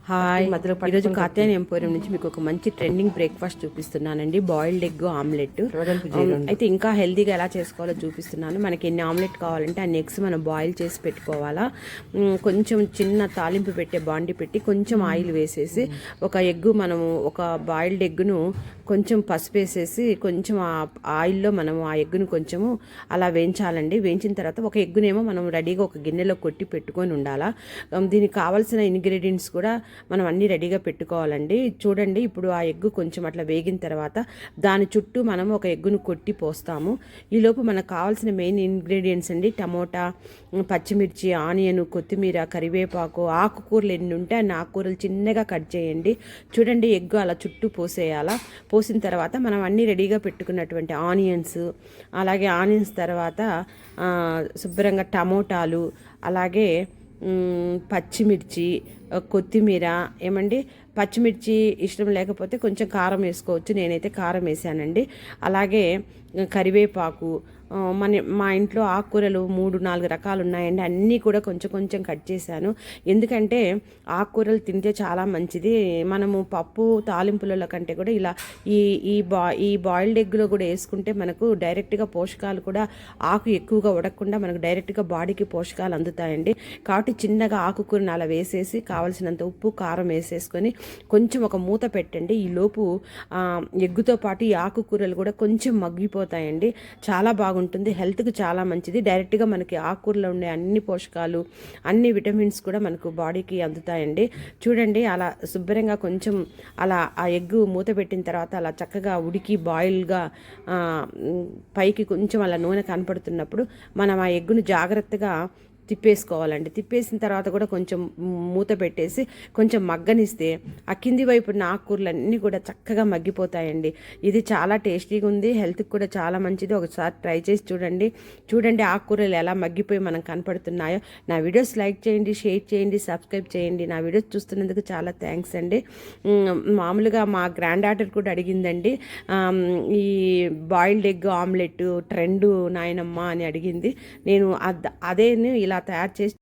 Hi, ఈరోజు Katyayani emporium నుంచి మీకు ఒక మంచి ట్రెండింగ్ బ్రేక్ఫాస్ట్ చూపిస్తున్నానండి. Boiled egg omelette. అయితే ఇంకా హెల్తీగా ఎలా చేసుకోవాలో చూపిస్తున్నాను. మనకి ఎన్ని ఆమ్లెట్ కావాలంటే అన్ని ఎగ్స్ మనం బాయిల్ చేసి పెట్టుకోవాలా. కొంచెం చిన్న తాలింపు పెట్టే బాండి పెట్టి కొంచెం ఆయిల్ వేసేసి ఒక ఎగ్ మనము ఒక బాయిల్డ్ ఎగ్ను కొంచెం పసుపు వేసేసి కొంచెం ఆ ఆయిల్లో మనము ఆ ఎగ్గును కొంచెము అలా వేయించాలండి. వేయించిన తర్వాత ఒక ఎగ్గునేమో మనం రెడీగా ఒక గిన్నెలో కొట్టి పెట్టుకొని ఉండాలా. దీనికి కావాల్సిన ఇంగ్రీడియంట్స్ కూడా మనం అన్నీ రెడీగా పెట్టుకోవాలండి. చూడండి, ఇప్పుడు ఆ ఎగ్గు కొంచెం అట్లా వేగిన తర్వాత దాని చుట్టూ మనం ఒక ఎగ్గును కొట్టి పోస్తాము. ఈలోపు మనకు కావాల్సిన మెయిన్ ఇంగ్రీడియంట్స్ అండి: టమోటా, పచ్చిమిర్చి, ఆనియన్, కొత్తిమీర, కరివేపాకు, ఆకుకూరలు ఎన్ని ఉంటే అన్ని ఆకుకూరలు చిన్నగా కట్ చేయండి. చూడండి, ఎగ్గు అలా చుట్టూ పోసేయాలా. పోసిన తర్వాత మనం అన్నీ రెడీగా పెట్టుకున్నటువంటి ఆనియన్స్, అలాగే ఆనియన్స్ తర్వాత శుభ్రంగా టమోటాలు, అలాగే పచ్చిమిర్చి, కొత్తిమీర ఏమండి. పచ్చిమిర్చి ఇష్టం లేకపోతే కొంచెం కారం వేసుకోవచ్చు. నేనైతే కారం వేసానండి. అలాగే కరివేపాకు, మా ఇంట్లో ఆకుకూరలు 3-4 రకాలు ఉన్నాయండి. అన్నీ కూడా కొంచెం కొంచెం కట్ చేశాను. ఎందుకంటే ఆకుకూరలు తింటే చాలా మంచిది. మనము పప్పు తాలింపుల కంటే కూడా ఇలా ఈ బాయిల్డ్ ఎగ్లో కూడా వేసుకుంటే మనకు డైరెక్ట్గా పోషకాలు కూడా ఆకు ఎక్కువగా ఉడకకుండా మనకు డైరెక్ట్గా బాడీకి పోషకాలు అందుతాయండి. కాబట్టి చిన్నగా ఆకుకూరని అలా వేసేసి కావలసినంత ఉప్పు, కారం వేసేసుకొని కొంచెం ఒక మూత పెట్టండి. ఈలోపు ఎగ్గుతో పాటు ఈ ఆకుకూరలు కూడా కొంచెం మగ్గిపోతాయండి. చాలా బాగుంటుంది, హెల్త్కి చాలా మంచిది. డైరెక్ట్గా మనకి ఆకుకూరలో ఉండే అన్ని పోషకాలు, అన్ని విటమిన్స్ కూడా మనకు బాడీకి అందుతాయండి. చూడండి, అలా శుభ్రంగా కొంచెం అలా ఆ ఎగ్గు మూత పెట్టిన తర్వాత అలా చక్కగా ఉడికి బాయిల్గా పైకి కొంచెం అలా నూనె కనపడుతున్నప్పుడు మనం ఆ ఎగ్గును జాగ్రత్తగా తిప్పేసుకోవాలండి. తిప్పేసిన తర్వాత కూడా కొంచెం మూత పెట్టేసి కొంచెం మగ్గనిస్తే ఆ కింది వైపు ఉన్న ఆకుకూరలన్నీ కూడా చక్కగా మగ్గిపోతాయండి. ఇది చాలా టేస్టీగా ఉంది, హెల్త్కి కూడా చాలా మంచిది. ఒకసారి ట్రై చేసి చూడండి. చూడండి ఆకుకూరలు ఎలా మగ్గిపోయి మనం కనపడుతున్నాయో. నా వీడియోస్ లైక్ చేయండి, షేర్ చేయండి, సబ్స్క్రైబ్ చేయండి. నా వీడియోస్ చూస్తున్నందుకు చాలా థ్యాంక్స్ అండి. మామూలుగా మా గ్రాండ్ డాటర్ కూడా అడిగిందండి, ఈ బాయిల్డ్ ఎగ్ ఆమ్లెట్ ట్రెండ్ నాయనమ్మ అని అడిగింది. నేను అదే ఇలా తయారు చేసి